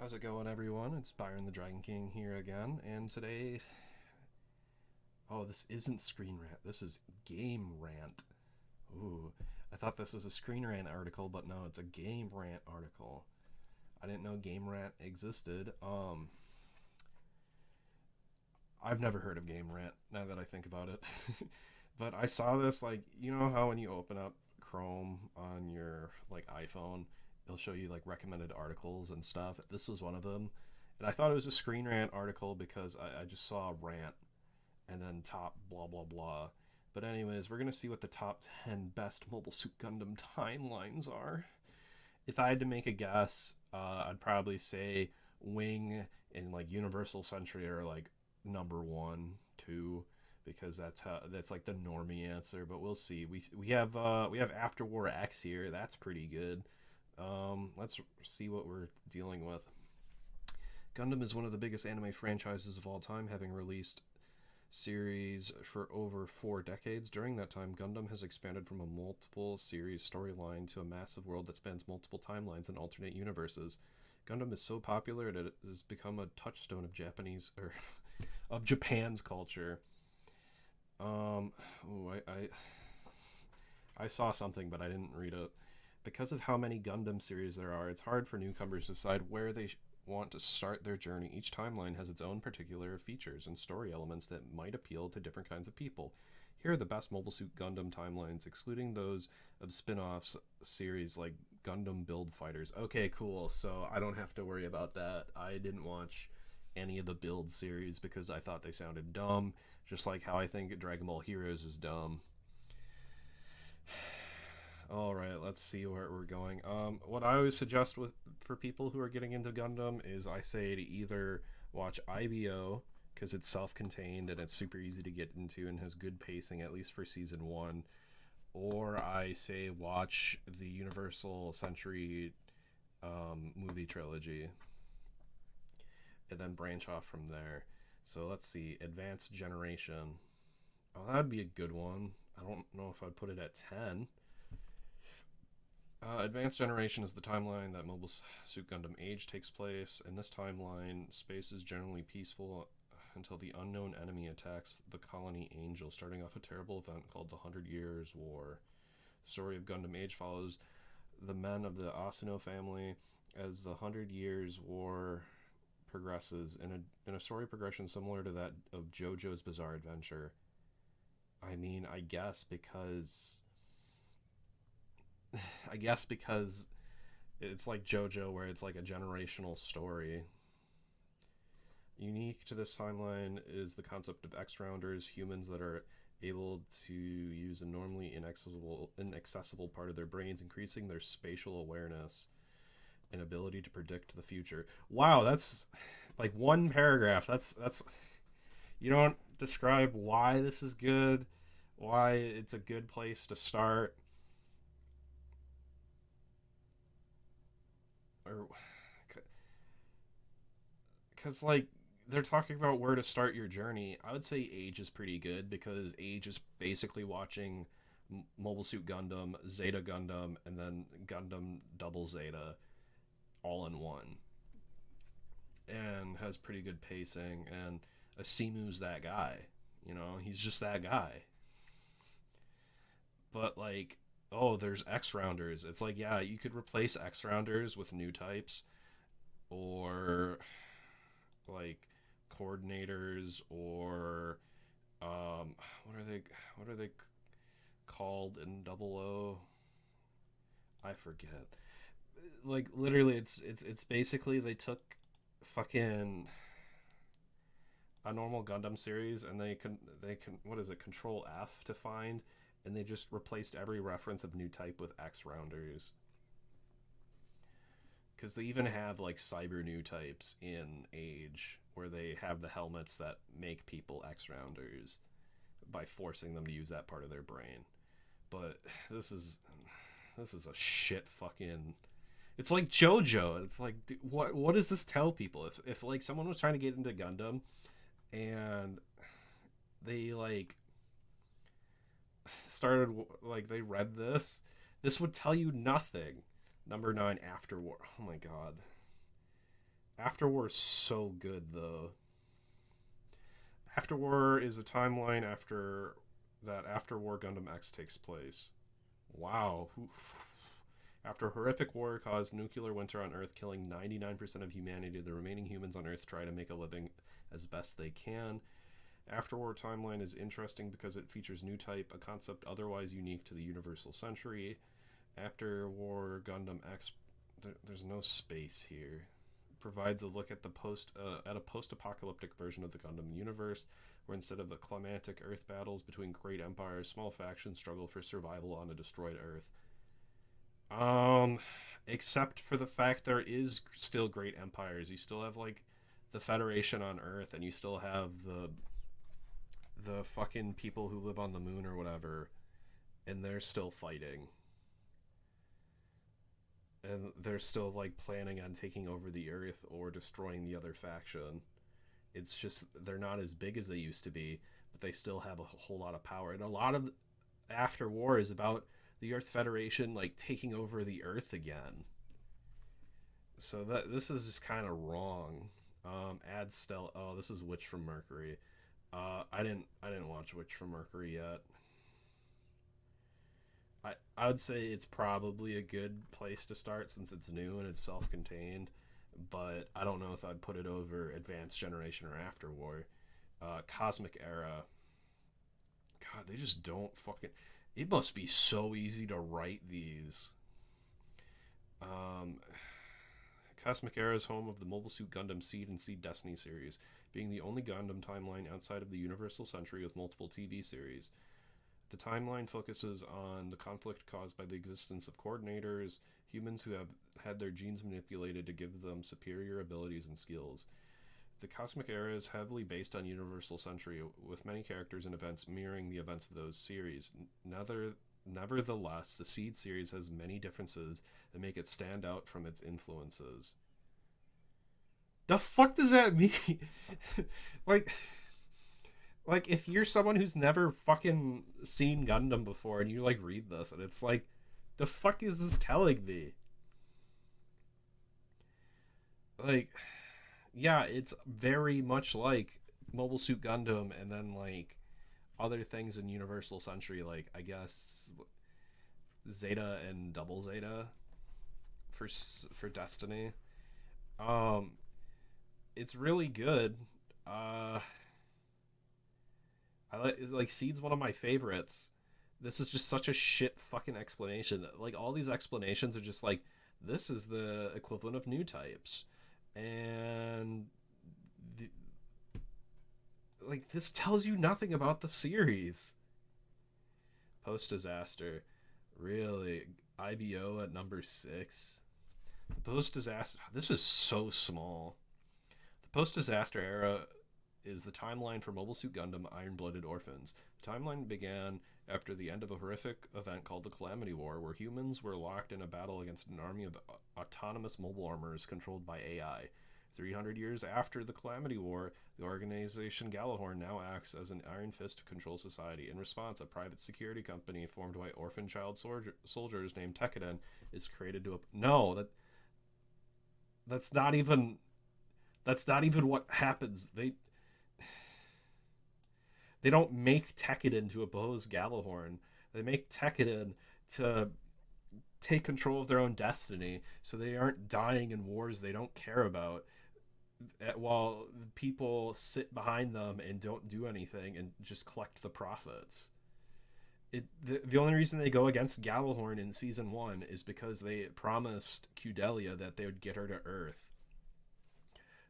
How's it going, everyone? It's Byron the Dragon King here again, and today, oh, this isn't Screen Rant. This is Game Rant. Ooh, I thought this was a Screen Rant article, but no, it's a Game Rant article. I didn't know Game Rant existed. I've never heard of Game Rant. Now that I think about it, but I saw this you know how when you open up Chrome on your iPhone, it'll show you recommended articles and stuff. This was one of them, and I thought it was a Screen Rant article because I just saw rant and then top blah blah blah. But anyways, we're gonna see what the top 10 best Mobile Suit Gundam timelines are. If I had to make a guess, I'd probably say Wing and Universal Century are number one, two, because that's the normie answer. But we'll see. We have After War X here. That's pretty good. Let's see what we're dealing with. Gundam is one of the biggest anime franchises of all time, having released series for over 4 decades. During that time, Gundam has expanded from a multiple series storyline to a massive world that spans multiple timelines and alternate universes. Gundam is so popular that it has become a touchstone of Japanese or of Japan's culture. I saw something, but I didn't read it. Because of how many Gundam series there are, it's hard for newcomers to decide where they want to start their journey. Each timeline has its own particular features and story elements that might appeal to different kinds of people. Here are the best Mobile Suit Gundam timelines, excluding those of spin-offs series like Gundam Build Fighters. Okay, cool. So I don't have to worry about that. I didn't watch any of the Build series because I thought they sounded dumb, just like how I think Dragon Ball Heroes is dumb. All right, let's see where we're going. What I always suggest for people who are getting into Gundam is I say to either watch IBO because it's self-contained and it's super easy to get into and has good pacing, at least for season one, or I say watch the Universal Century movie trilogy and then branch off from there. So let's see, Advanced Generation. Oh, that'd be a good one. I don't know if I'd put it at 10. Advanced Generation is the timeline that Mobile Suit Gundam Age takes place. In this timeline, space is generally peaceful until the unknown enemy attacks the colony Angel, starting off a terrible event called the 100 Years' War. The story of Gundam Age follows the men of the Asano family as the 100 Years' War progresses in a story progression similar to that of JoJo's Bizarre Adventure. I mean, I guess because it's like JoJo, where it's like a generational story. Unique to this timeline is the concept of X-Rounders, humans that are able to use a normally inaccessible part of their brains, increasing their spatial awareness and ability to predict the future. Wow, that's like one paragraph. That's you don't describe why this is good, why it's a good place to start, or because they're talking about where to start your journey. I would say Age is pretty good because Age is basically watching Mobile Suit Gundam, Zeta Gundam, and then Gundam Double Zeta all in one, and has pretty good pacing. And Asimu's that guy, he's just that guy. But oh, there's X Rounders. It's yeah, you could replace X Rounders with new types, or like coordinators, or what are they called in Double O? I forget. Literally, it's basically they took fucking a normal Gundam series and they can what is it, Control F to find, and they just replaced every reference of new type with X Rounders. Because they even have cyber new types in Age, where they have the helmets that make people X Rounders by forcing them to use that part of their brain. But this is a shit fucking. It's like JoJo. It's like, what does this tell people? If someone was trying to get into Gundam and they started they read this would tell you nothing. Number 9, After War. Oh my god. After War is so good though. After War is a timeline after War Gundam X takes place. Wow. After a horrific war caused nuclear winter on Earth, killing 99% of humanity, the remaining humans on Earth try to make a living as best they can. After War timeline is interesting because it features new type, a concept otherwise unique to the Universal Century. After War Gundam X, there's no space here. Provides a look at a post-apocalyptic version of the Gundam universe, where instead of the climactic Earth battles between great empires, small factions struggle for survival on a destroyed Earth. Except for the fact there is still great empires. You still have like the Federation on Earth, and you still have the fucking people who live on the moon or whatever, and they're still fighting. And they're still like planning on taking over the Earth or destroying the other faction. It's just they're not as big as they used to be, but they still have a whole lot of power. And a lot of After War is about the Earth Federation like taking over the Earth again. So that this is just kind of wrong. Add Stella. Oh, this is Witch from Mercury. I didn't watch Witch from Mercury yet. I would say it's probably a good place to start since it's new and it's self-contained, but I don't know if I'd put it over Advanced Generation or After War. Cosmic Era. God, they just don't fucking. It must be so easy to write these. Um, Cosmic Era is home of the Mobile Suit Gundam Seed and Seed Destiny series, being the only Gundam timeline outside of the Universal Century with multiple TV series. The timeline focuses on the conflict caused by the existence of coordinators, humans who have had their genes manipulated to give them superior abilities and skills. The Cosmic Era is heavily based on Universal Century, with many characters and events mirroring the events of those series. Nevertheless, the Seed series has many differences that make it stand out from its influences. The fuck does that mean? like... Like, if you're someone who's never fucking seen Gundam before and you, like, read this, and it's like, the fuck is this telling me? Like, yeah, it's very much like Mobile Suit Gundam and then, like, other things in Universal Century, like, I guess, Zeta and Double Zeta for Destiny. Um, it's really good. I like Seed's one of my favorites. This is just such a shit fucking explanation. Like all these explanations are just like this is the equivalent of new types, and the, like this tells you nothing about the series. Post disaster, really IBO at number 6. The post disaster. This is so small. The post disaster era is the timeline for Mobile Suit Gundam Iron-Blooded Orphans. The timeline began after the end of a horrific event called the Calamity War, where humans were locked in a battle against an army of autonomous mobile armors controlled by AI. 300 years after the Calamity War, the organization Gallahorn now acts as an iron fist to control society. In response, a private security company formed by orphan child soldiers named Tekkadan is created to... No, that's not even... That's not even what happens. They don't make Tekkadan to oppose Gallahorn. They make Tekkadan to take control of their own destiny so they aren't dying in wars they don't care about, while people sit behind them and don't do anything and just collect the profits. The only reason they go against Gallahorn in Season 1 is because they promised Cudelia that they would get her to Earth.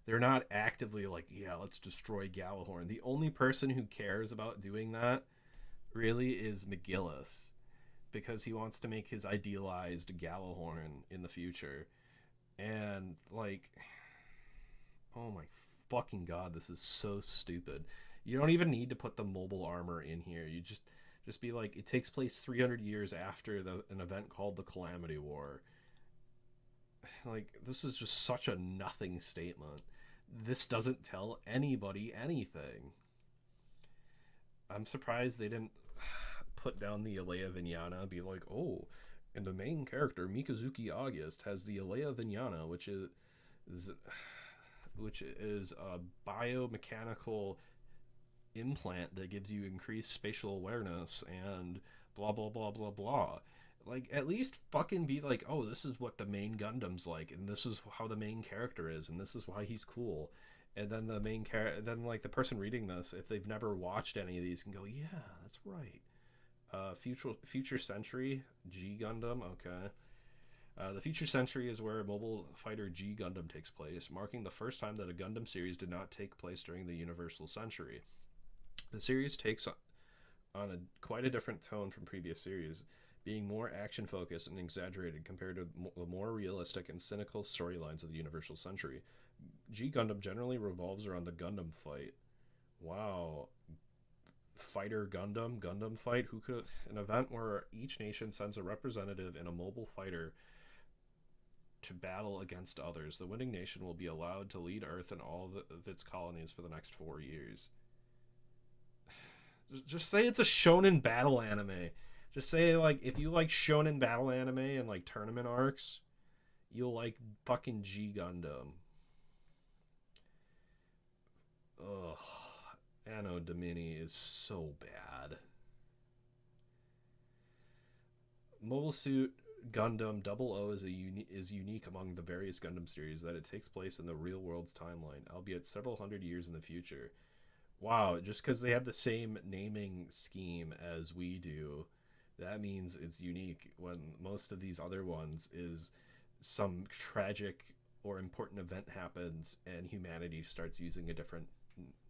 They're not actively like, yeah, let's destroy Gallahorn. The only person who cares about doing that really is McGillis, because he wants to make his idealized Gallahorn in the future. And, like, oh my fucking god, this is so stupid. You don't even need to put the mobile armor in here. You just be like, it takes place 300 years after an event called the Calamity War. Like, this is just such a nothing statement. This doesn't tell anybody anything. I'm surprised they didn't put down the Alea Vignana, be like, oh, and the main character, Mikazuki August, has the Alea Vignana, which is which is a biomechanical implant that gives you increased spatial awareness and blah blah blah blah blah. Like, at least fucking be like, oh, this is what the main Gundam's like, and this is how the main character is, and this is why he's cool. And then the main character, then like the person reading this, if they've never watched any of these, can go, yeah, that's right. Future Century G Gundam, okay. The Future Century is where Mobile Fighter G Gundam takes place, marking the first time that a Gundam series did not take place during the Universal Century. The series takes on quite a different tone from previous series, being more action focused and exaggerated compared to the more realistic and cynical storylines of the Universal Century. G Gundam generally revolves around the Gundam fight. Wow. Fighter Gundam fight? Who could. An event where each nation sends a representative in a mobile fighter to battle against others. The winning nation will be allowed to lead Earth and all of its colonies for the next 4 years. Just say it's a shonen battle anime. Just say, like, if you like shonen battle anime and like tournament arcs, you'll like fucking G Gundam. Ugh. Anno Domini is so bad. Mobile Suit Gundam Double O is unique among the various Gundam series that it takes place in the real world's timeline, albeit several hundred years in the future. Wow, just because they have the same naming scheme as we do, that means it's unique, when most of these other ones is some tragic or important event happens and humanity starts using a different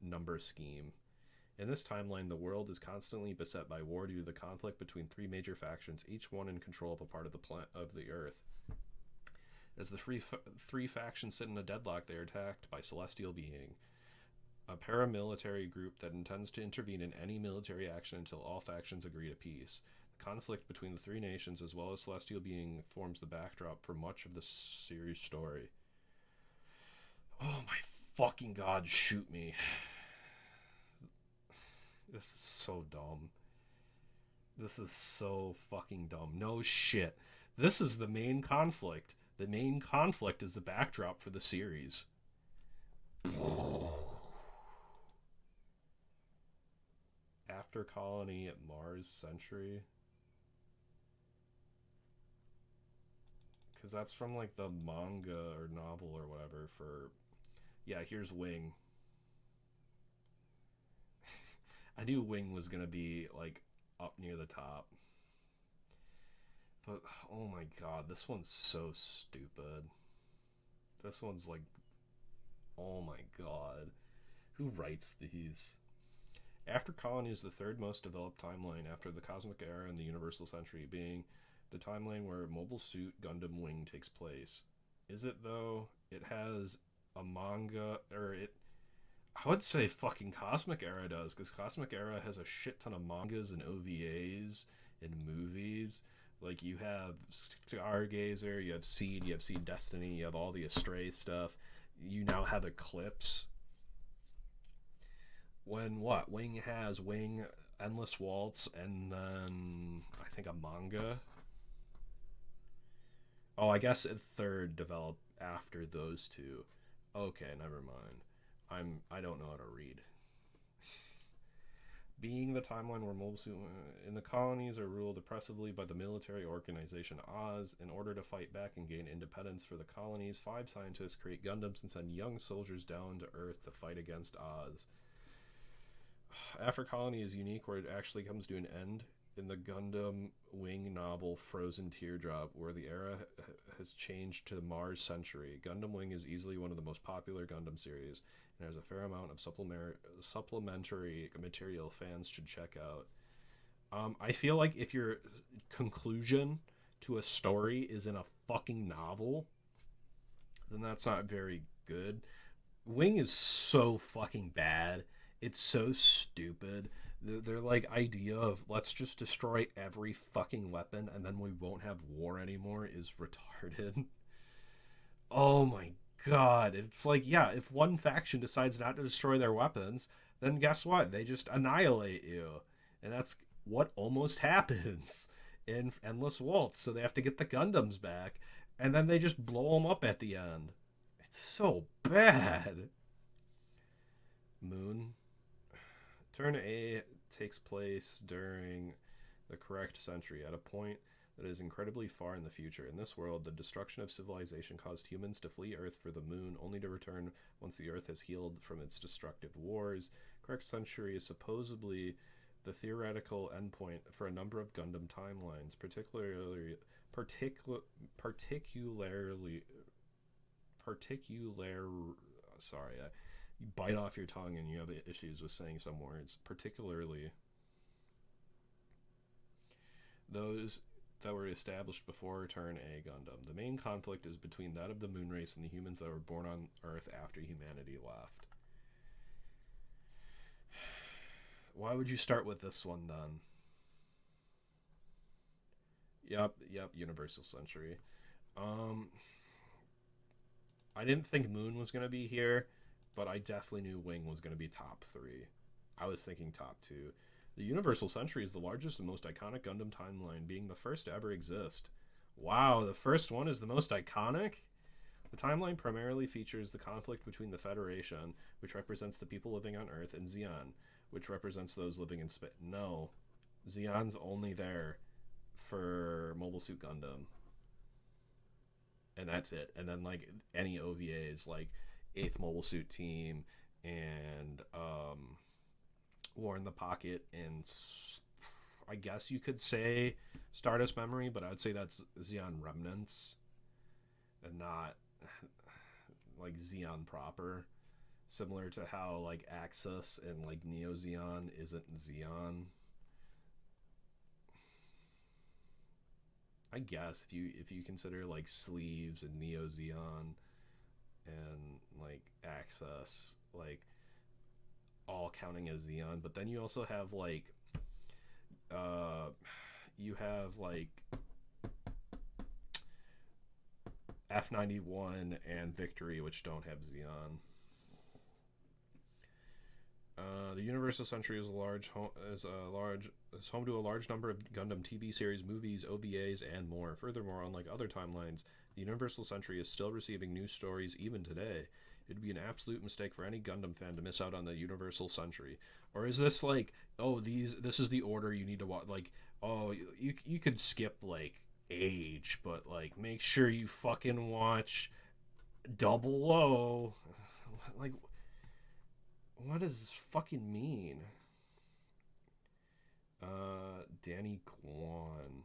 number scheme. In this timeline, the world is constantly beset by war due to the conflict between three major factions, each one in control of a part of the Earth. As the three factions sit in a deadlock, they are attacked by Celestial Being, a paramilitary group that intends to intervene in any military action until all factions agree to peace. The conflict between the three nations, as well as Celestial Being, forms the backdrop for much of the series' story. Oh my fucking god, shoot me. This is so dumb. This is so fucking dumb. No shit. This is the main conflict. The main conflict is the backdrop for the series. After Colony at Mars Century. Because that's from like the manga or novel or whatever for... Yeah, here's Wing. I knew Wing was going to be like up near the top. But oh my god, this one's so stupid. This one's like... Oh my god. Who writes these? After Colony is the third most developed timeline after the Cosmic Era and the Universal Century, being the timeline where Mobile Suit Gundam Wing takes place. Is it though? It has a manga, or it... I would say fucking Cosmic Era does, because Cosmic Era has a shit ton of mangas and OVAs and movies. Like, you have Stargazer, you have Seed Destiny, you have all the Astray stuff. You now have Eclipse. When what? Wing has Wing, Endless Waltz, and then I think a manga. Oh, I guess a third developed after those two. Okay, never mind. I don't know how to read. Being the timeline where Mobile Suit in the colonies are ruled oppressively by the military organization Oz. In order to fight back and gain independence for the colonies, 5 scientists create Gundams and send young soldiers down to Earth to fight against Oz. After Colony is unique where it actually comes to an end in the Gundam Wing novel Frozen Teardrop, where the era has changed to the Mars Century. Gundam Wing is easily one of the most popular Gundam series, and has a fair amount of supplementary material fans should check out. I feel like if your conclusion to a story is in a fucking novel, then that's not very good. Wing is so fucking bad. It's so stupid. Their like idea of let's just destroy every fucking weapon and then we won't have war anymore is retarded. Oh my god. It's like, yeah, if one faction decides not to destroy their weapons, then guess what? They just annihilate you. And that's what almost happens in Endless Waltz. So they have to get the Gundams back, and then they just blow them up at the end. It's so bad. Moon. Turn A takes place during the correct century at a point that is incredibly far in the future. In this world, the destruction of civilization caused humans to flee Earth for the moon, only to return once the Earth has healed from its destructive wars. Correct century is supposedly the theoretical endpoint for a number of Gundam timelines, particularly particular sorry, you bite off your tongue and you have issues with saying some words, particularly those that were established before Return A Gundam. The main conflict is between that of the moon race and the humans that were born on Earth after humanity left. Why would you start with this one then? Yep, Universal Century. Um, I didn't think Moon was gonna be here, but I definitely knew Wing was gonna be top three. I was thinking top two. The Universal Century is the largest and most iconic Gundam timeline, being the first to ever exist. Wow, the first one is the most iconic? The timeline primarily features the conflict between the Federation, which represents the people living on Earth, and Zeon, which represents those living in space. No, Zeon's only there for Mobile Suit Gundam, and that's it. And then like any OVAs, like Eighth Mobile Suit Team and War in the Pocket, and I guess you could say Stardust Memory, but I would say that's Zeon Remnants and not like Zeon proper. Similar to how like Axis and like Neo Zeon isn't Zeon. I guess if you consider like Sleeves and Neo Zeon and like Access like all counting as Xeon, but then you also have like uh you have like F91 and Victory, which don't have Xeon. The Universal Century is is home to a large number of Gundam TV series, movies, OVAs, and more. Furthermore, unlike other timelines, the Universal Century is still receiving new stories even today. It would be an absolute mistake for any Gundam fan to miss out on the Universal Century. Or is this like, oh, this is the order you need to watch? Like, oh, you could skip like Age, but like make sure you fucking watch Double O. Like, what does this fucking mean? Danny Kwan.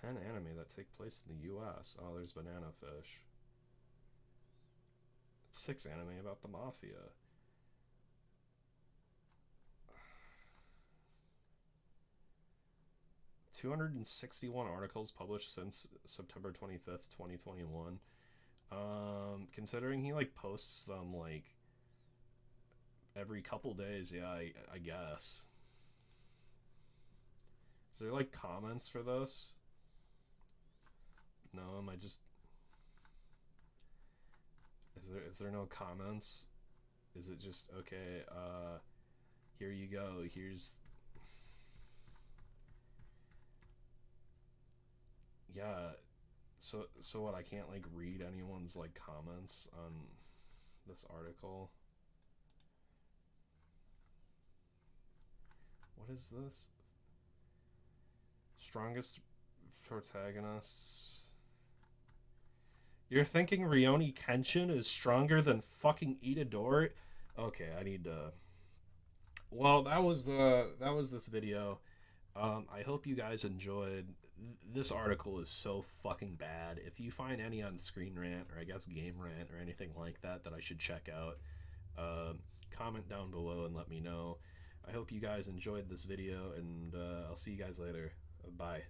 10 anime that take place in the US. Oh, there's Banana Fish. 6 anime about the Mafia. 261 articles published since September 25th, 2021. Considering he like posts them like every couple days, yeah, I guess. Is there like comments for this? No, am I just is there no comments? Is it just okay, here you go. Here's yeah. So what, I can't like read anyone's like comments on this article? What is this? Strongest protagonists. You're thinking Rioni Kenshin is stronger than fucking Itadori? Okay, I need to. Well, that was this video. I hope you guys enjoyed. This article is so fucking bad. If you find any on Screen Rant or I guess Game Rant or anything like that that I should check out, comment down below and let me know. I hope you guys enjoyed this video, and I'll see you guys later. Bye.